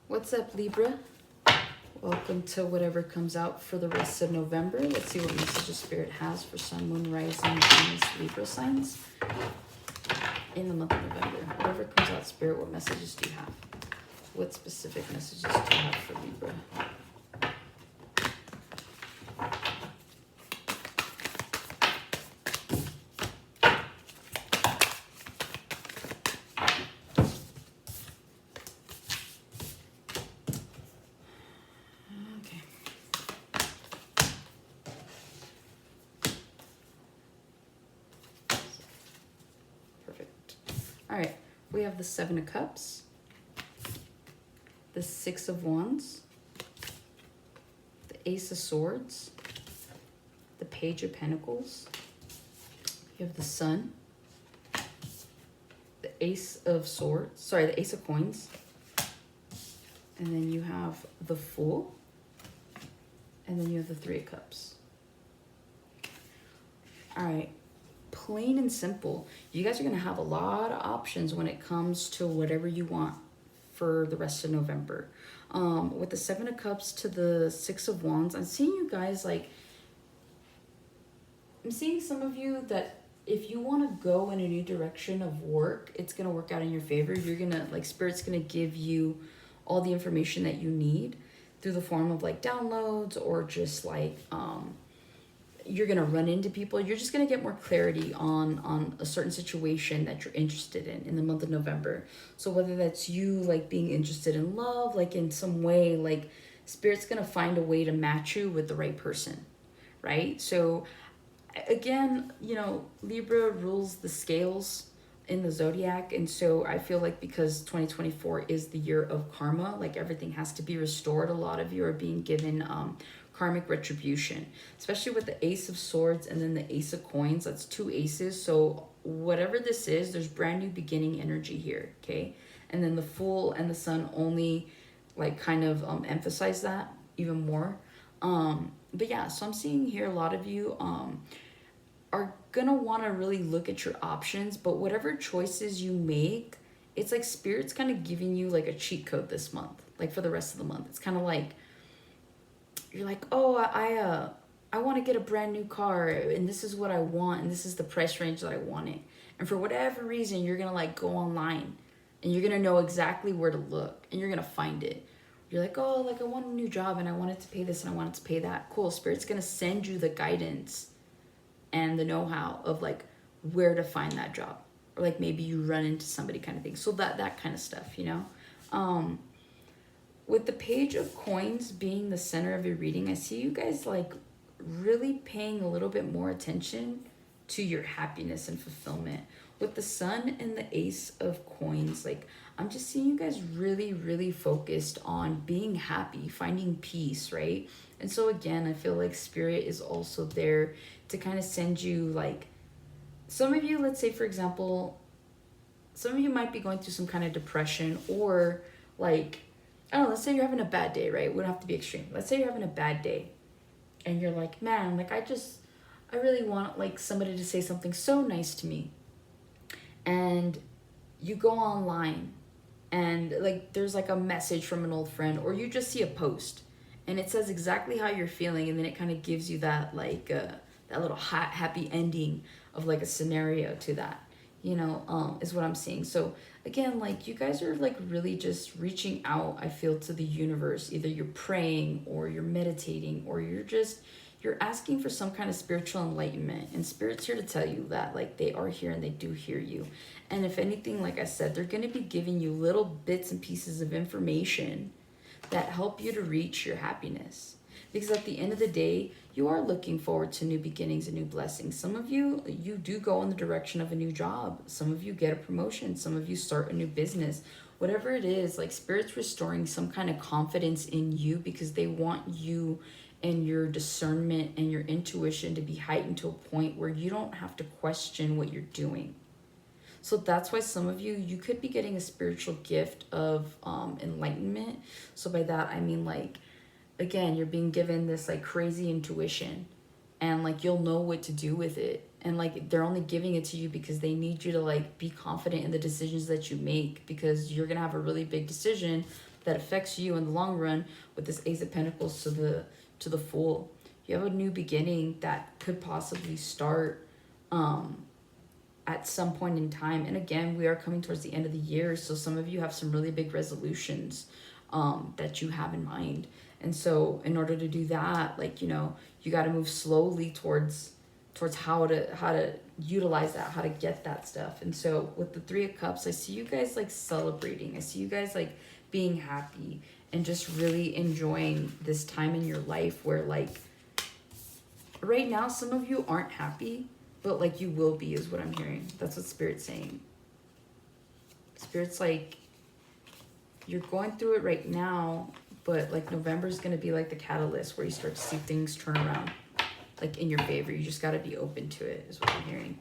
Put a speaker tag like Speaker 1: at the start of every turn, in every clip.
Speaker 1: What's up, Libra? Welcome to whatever comes out for the rest of November. Let's see what messages Spirit has for Sun, Moon, Rising, Venus, Libra signs in the month of November. Whatever comes out, Spirit, what messages do you have? What specific messages do you have for Libra? All right, we have the Seven of Cups, the Six of Wands, the Ace of Swords, the Page of Pentacles, you have the Sun, the Ace of Swords, sorry, the Ace of Coins, and then you have the Fool, and then you have the Three of Cups. All right. Plain and simple, you guys are going to have a lot of options when it comes to whatever you want for the rest of November. With the Seven of Cups to the Six of Wands, I'm seeing you guys like, I'm seeing some of you that if you want to go in a new direction of work, it's going to work out in your favor. You're going to, like, Spirit's going to give you all the information that you need through the form of like downloads or just like, you're going to run into people. You're just going to get more clarity on a certain situation that you're interested in the month of November. So whether that's you like being interested in love, like in some way, like Spirit's going to find a way to match you with the right person, right? So again, you know, Libra rules the scales in the zodiac. And so I feel like because 2024 is the year of karma, like everything has to be restored. A lot of you are being given karmic retribution, especially with the Ace of Swords and then the Ace of Coins. That's two aces. So whatever this is, there's brand new beginning energy here, okay? And then the Fool and the Sun only like kind of emphasize that even more. But yeah, so I'm seeing here a lot of you are gonna want to really look at your options, but whatever choices you make, it's like Spirit's kind of giving you like a cheat code this month, like for the rest of the month. It's kind of like you're like, oh, I want to get a brand new car and this is what I want and this is the price range that I want it. And for whatever reason, you're going to like go online and you're going to know exactly where to look and you're going to find it. You're like, oh, like I want a new job and I wanted to pay this and I wanted to pay that. Cool. Spirit's going to send you the guidance and the know-how of like where to find that job. Or like maybe you run into somebody kind of thing. So that kind of stuff, you know? With the Page of Coins being the center of your reading, I see you guys like really paying a little bit more attention to your happiness and fulfillment. With the Sun and the Ace of Coins, like I'm just seeing you guys really, really focused on being happy, finding peace, right? And so again, I feel like Spirit is also there to kind of send you like, some of you, let's say for example, some of you might be going through some kind of depression or like, I don't know, let's say you're having a bad day, right? It wouldn't have to be extreme. Let's say you're having a bad day and you're like, man, like I really want like somebody to say something so nice to me. And you go online and like there's like a message from an old friend or you just see a post and it says exactly how you're feeling and then it kind of gives you that like that little happy ending of like a scenario to that, you know, is what I'm seeing. So again, like you guys are like really just reaching out, I feel, to the universe. Either you're praying or you're meditating or you're asking for some kind of spiritual enlightenment. And Spirit's here to tell you that like they are here and they do hear you. And if anything, like I said, they're going to be giving you little bits and pieces of information that help you to reach your happiness. Because at the end of the day, you are looking forward to new beginnings and new blessings. Some of you, you do go in the direction of a new job. Some of you get a promotion. Some of you start a new business. Whatever it is, like Spirit's restoring some kind of confidence in you because they want you and your discernment and your intuition to be heightened to a point where you don't have to question what you're doing. So that's why some of you, you could be getting a spiritual gift of enlightenment. So by that, I mean like, again, you're being given this like crazy intuition and like you'll know what to do with it. And like they're only giving it to you because they need you to like be confident in the decisions that you make because you're going to have a really big decision that affects you in the long run with this Ace of Pentacles to the Fool. You have a new beginning that could possibly start at some point in time. And again, we are coming towards the end of the year, so some of you have some really big resolutions that you have in mind. And so in order to do that, like, you know, you got to move slowly towards how to utilize that, how to get that stuff. And so with the Three of Cups, I see you guys like celebrating. I see you guys like being happy and just really enjoying this time in your life where, like, right now some of you aren't happy, but like you will be, is what I'm hearing. That's what Spirit's saying. Spirit's like, you're going through it right now, but like November's going to be like the catalyst where you start to see things turn around, like in your favor. You just got to be open to it, is what I'm hearing.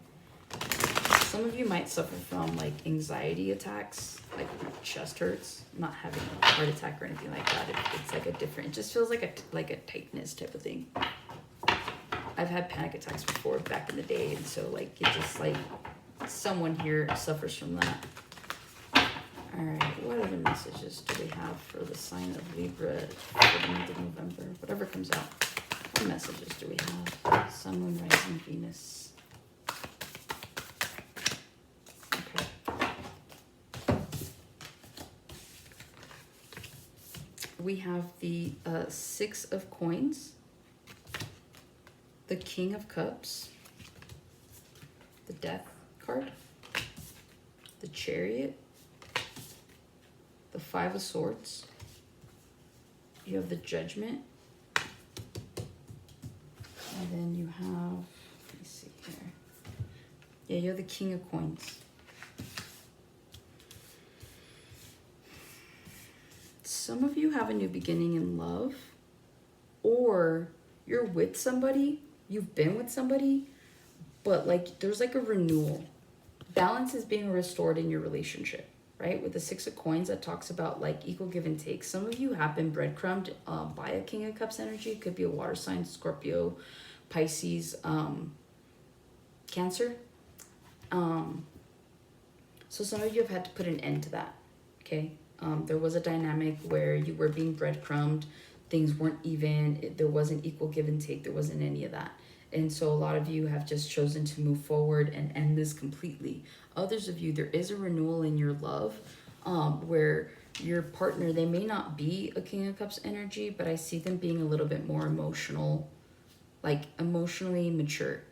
Speaker 1: Some of you might suffer from like anxiety attacks, like chest hurts. I'm not having a heart attack or anything like that. It's like a different, it just feels like a tightness type of thing. I've had panic attacks before back in the day, and so like it just like someone here suffers from that. All right, what other messages do we have for the sign of Libra for the month of November? Whatever comes out. What messages do we have? Sun, Moon, Rising, Venus. Okay. We have the Six of Coins, the King of Cups, the Death card, the Chariot, the Five of Swords. You have the Judgment. And then you have, let me see here. Yeah, you have the King of Coins. Some of you have a new beginning in love, or you're with somebody, you've been with somebody, but like there's like a renewal. Balance is being restored in your relationship, right? With the Six of Coins, that talks about like equal give and take. Some of you have been breadcrumbed by a King of Cups energy. It could be a water sign, Scorpio, Pisces, Cancer. So some of you have had to put an end to that, okay? There was a dynamic where you were being breadcrumbed, things weren't even, there wasn't equal give and take, there wasn't any of that. And so a lot of you have just chosen to move forward and end this completely. Others of you, there is a renewal in your love, where your partner, they may not be a King of Cups energy, but I see them being a little bit more emotional, like emotionally mature.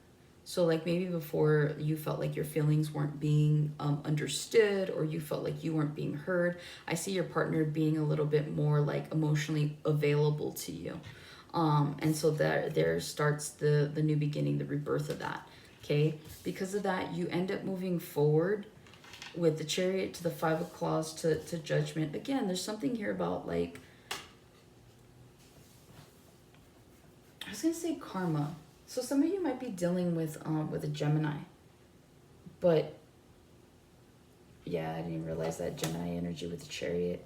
Speaker 1: So like maybe before you felt like your feelings weren't being understood, or you felt like you weren't being heard. I see your partner being a little bit more like emotionally available to you. And so there starts the new beginning, the rebirth of that, okay? Because of that, you end up moving forward with the Chariot to the Five of Claws to Judgment. Again, there's something here about like, I was going to say karma. So some of you might be dealing with a Gemini. But yeah, I didn't even realize that Gemini energy with the Chariot.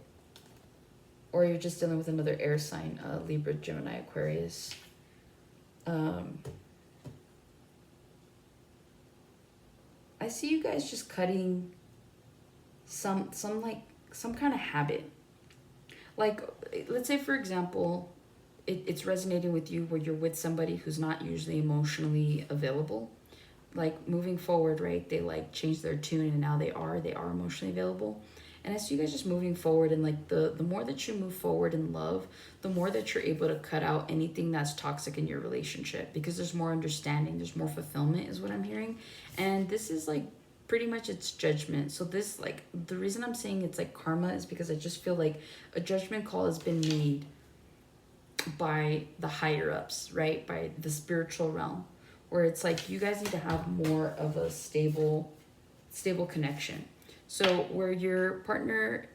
Speaker 1: Or you're just dealing with another air sign, Libra, Gemini, Aquarius. I see you guys just cutting some kind of habit. Like, let's say, for example, it's resonating with you where you're with somebody who's not usually emotionally available. Like, moving forward, right? They, like, changed their tune and now they are emotionally available. And I see you guys just moving forward, and like the more that you move forward in love, the more that you're able to cut out anything that's toxic in your relationship, because there's more understanding, there's more fulfillment, is what I'm hearing. And this is like pretty much its judgment. So this, like, the reason I'm saying it's like karma is because I just feel like a judgment call has been made by the higher ups, right? By the spiritual realm, where it's like you guys need to have more of a stable connection. So where your partner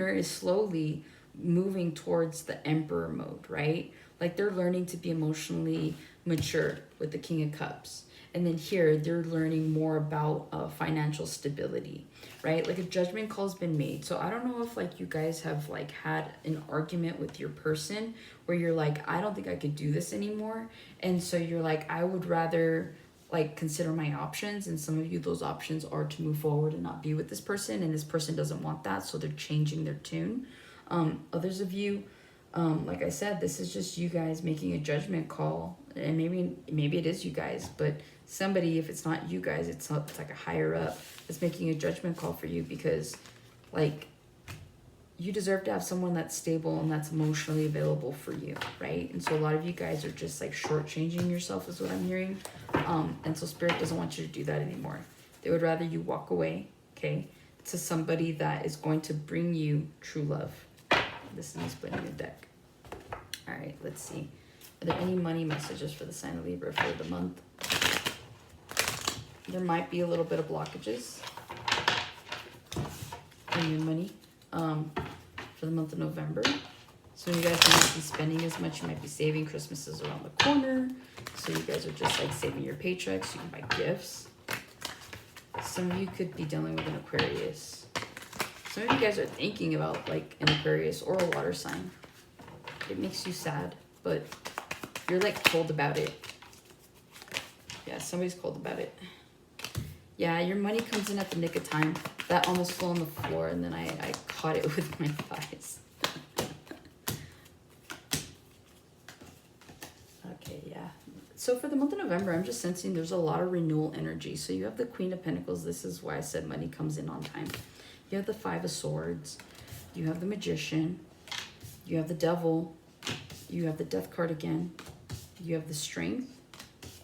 Speaker 1: is slowly moving towards the Emperor mode, right? Like they're learning to be emotionally mature with the King of Cups. And then here they're learning more about financial stability, right? Like a judgment call has been made. So I don't know if like you guys have like had an argument with your person where you're like, I don't think I could do this anymore. And so you're like, I would rather like consider my options, and some of you, those options are to move forward and not be with this person, and this person doesn't want that, so they're changing their tune. Others of you, like I said, this is just you guys making a judgment call, and maybe it is you guys, but somebody, if it's not you guys, it's like a higher up that's making a judgment call for you, because like you deserve to have someone that's stable and that's emotionally available for you, right? And so a lot of you guys are just like shortchanging yourself is what I'm hearing. And so Spirit doesn't want you to do that anymore. They would rather you walk away, okay, to somebody that is going to bring you true love. This is me splitting the deck. All right, let's see. Are there any money messages for the sign of Libra for the month? There might be a little bit of blockages in your money for the month of November. So you guys might not be spending as much. You might be saving. Christmas is around the corner. So you guys are just like saving your paychecks. You can buy gifts. Some of you could be dealing with an Aquarius. Some of you guys are thinking about like an Aquarius or a water sign. It makes you sad, but you're like cold about it. Yeah, somebody's cold about it. Yeah, your money comes in at the nick of time. That almost fell on the floor, and then I caught it with my thighs. Okay, yeah. So for the month of November, I'm just sensing there's a lot of renewal energy. So you have the Queen of Pentacles. This is why I said money comes in on time. You have the Five of Swords. You have the Magician. You have the Devil. You have the Death card again. You have the Strength.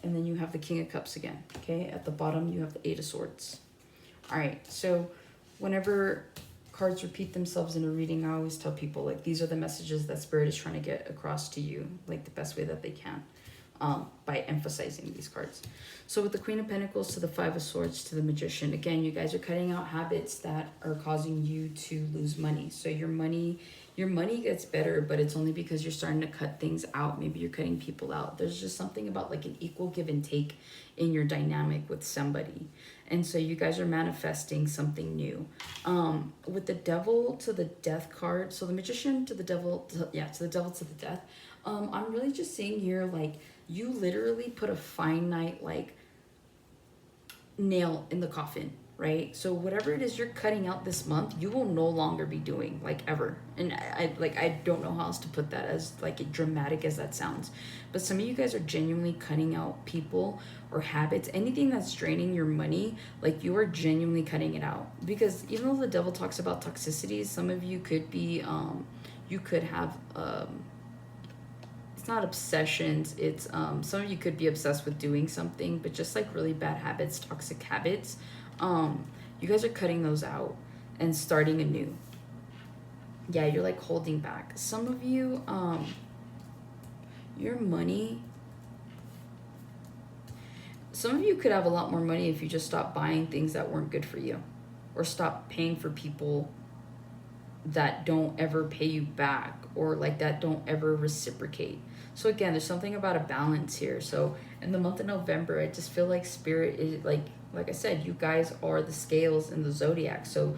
Speaker 1: And then you have the King of Cups again, okay? At the bottom, you have the Eight of Swords. All right, so whenever cards repeat themselves in a reading, I always tell people, like, these are the messages that Spirit is trying to get across to you, like, the best way that they can, by emphasizing these cards. So with the Queen of Pentacles to the Five of Swords to the Magician, again, you guys are cutting out habits that are causing you to lose money. So your money gets better, but it's only because you're starting to cut things out. Maybe you're cutting people out. There's just something about like an equal give and take in your dynamic with somebody. And so you guys are manifesting something new. With the Devil to the Death card, so the Magician to the Devil, to the Devil to the Death. I'm really just seeing here, like, you literally put a finite, like, nail in the coffin, right? So whatever it is you're cutting out this month, you will no longer be doing, like, ever. And I don't know how else to put that, as like dramatic as that sounds, but some of you guys are genuinely cutting out people or habits, anything that's draining your money. Like, you are genuinely cutting it out, because even though the Devil talks about toxicities, some of you could be you could have it's not obsessions, it's some of you could be obsessed with doing something, but just like really bad habits, toxic habits. You guys are cutting those out and starting anew. Yeah, you're like holding back. Some of you, your money, some of you could have a lot more money if you just stopped buying things that weren't good for you, or stop paying for people that don't ever pay you back, or like that don't ever reciprocate. So again, there's something about a balance here. So in the month of November, I just feel like Spirit is like I said, you guys are the scales in the zodiac. So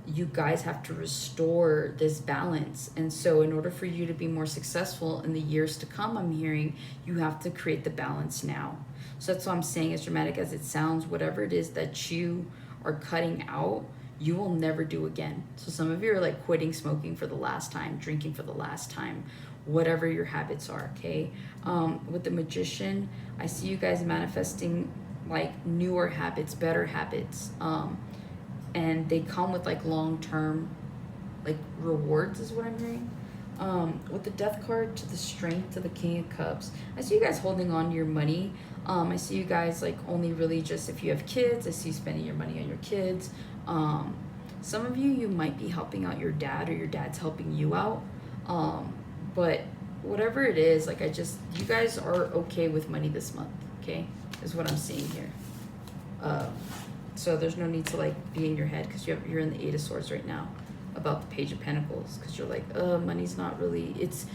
Speaker 1: you guys have to restore this balance. And so in order for you to be more successful in the years to come, I'm hearing you have to create the balance now. So that's what I'm saying, as dramatic as it sounds, whatever it is that you are cutting out, you will never do again. So some of you are like quitting smoking for the last time, drinking for the last time, whatever your habits are, okay? With the Magician, I see you guys manifesting like newer habits, better habits, and they come with like long-term like rewards is what I'm hearing. With the Death card to the Strength to the King of Cups, I see you guys holding on to your money. I see you guys like only really just if you have kids. I see you spending your money on your kids. Some of you might be helping out your dad, or your dad's helping you out. But whatever it is, like you guys are okay with money this month, okay? Is what I'm seeing here. So there's no need to like be in your head, because you're in the Eight of Swords right now about the Page of Pentacles, because you're like, money's not really, it's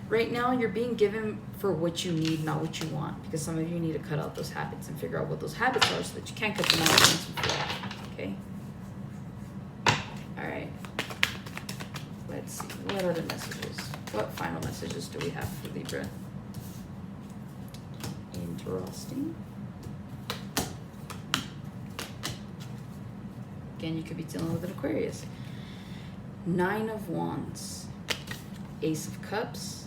Speaker 1: right now you're being given for what you need, not what you want, because some of you need to cut out those habits and figure out what those habits are so that you can't cut them out once and for all, okay? All right. Let's see, what other messages? What final messages do we have for Libra? Interesting. Again, you could be dealing with an Aquarius. Nine of Wands. Ace of Cups,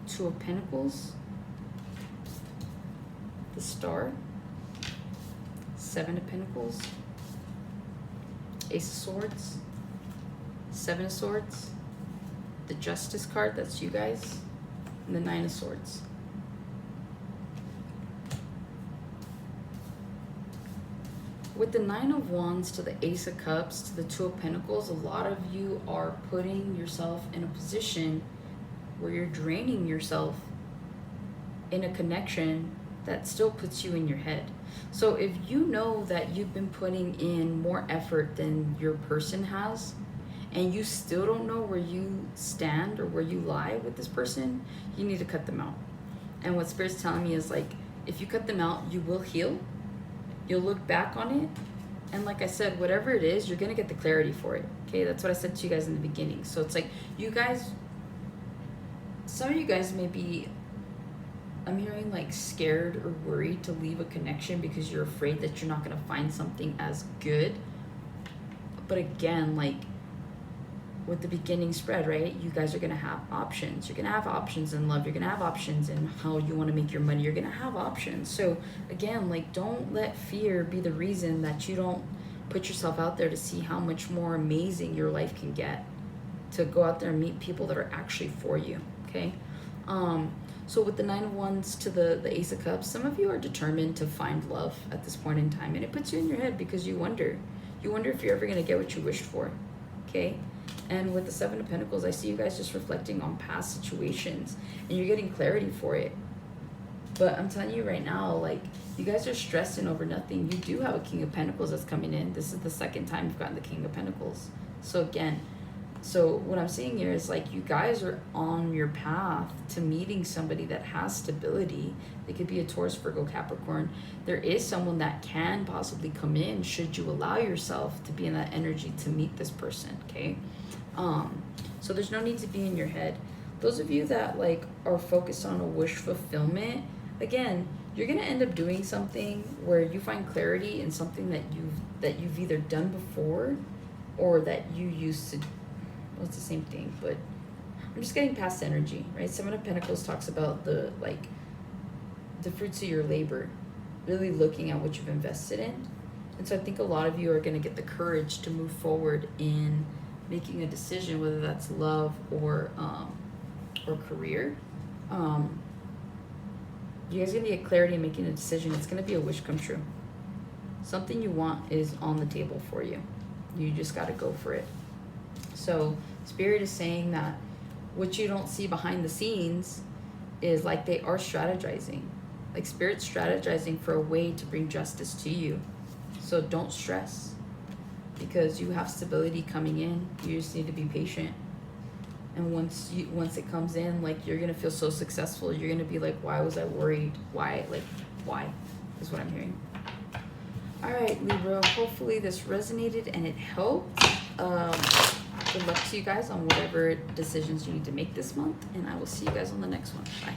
Speaker 1: Two of Pentacles, the Star, Seven of Pentacles, Ace of Swords, Seven of Swords, the Justice card, that's you guys, and the Nine of Swords. With the Nine of Wands to the Ace of Cups to the Two of Pentacles, a lot of you are putting yourself in a position where you're draining yourself in a connection that still puts you in your head. So if you know that you've been putting in more effort than your person has, and you still don't know where you stand or where you lie with this person, you need to cut them out. And what Spirit's telling me is like, if you cut them out, you will heal. You'll look back on it, and like I said, whatever it is, you're gonna get the clarity for it. Okay, that's what I said to you guys in the beginning. So it's like, you guys, some of you guys may be, I'm hearing like scared or worried to leave a connection because you're afraid that you're not gonna find something as good. But again, like with the beginning spread, right? You guys are gonna have options. You're gonna have options in love. You're gonna have options in how you want to make your money. You're gonna have options. So again, like, don't let fear be the reason that you don't put yourself out there to see how much more amazing your life can get. To go out there and meet people that are actually for you. Okay. So with the Nine of Wands to the Ace of Cups, some of you are determined to find love at this point in time, and it puts you in your head because you wonder if you're ever gonna get what you wished for. Okay. And with the Seven of Pentacles, I see you guys just reflecting on past situations, and you're getting clarity for it. But I'm telling you right now, like, you guys are stressing over nothing. You do have a King of Pentacles that's coming in. This is the second time you've gotten the King of Pentacles. So again, so what I'm seeing here is like, you guys are on your path to meeting somebody that has stability. They could be a Taurus, Virgo, Capricorn. There is someone that can possibly come in should you allow yourself to be in that energy to meet this person, okay? So there's no need to be in your head. Those of you that like are focused on a wish fulfillment, again, you're gonna end up doing something where you find clarity in something that you've either done before or that you used to. Well, it's the same thing, but I'm just getting past energy, right? Seven of Pentacles talks about the fruits of your labor, really looking at what you've invested in. And so I think a lot of you are gonna get the courage to move forward in making a decision, whether that's love or career. You guys are gonna get clarity in making a decision. It's gonna be a wish come true. Something you want is on the table for you. You just gotta go for it. So Spirit is saying that what you don't see behind the scenes is like they are strategizing. Like Spirit's strategizing for a way to bring justice to you. So don't stress, because you have stability coming in. You just need to be patient. And once it comes in, like, you're gonna feel so successful. You're gonna be like, why was I worried? Why is what I'm hearing. All right, Libra, hopefully this resonated and it helped. Good luck to you guys on whatever decisions you need to make this month, and I will see you guys on the next one. Bye.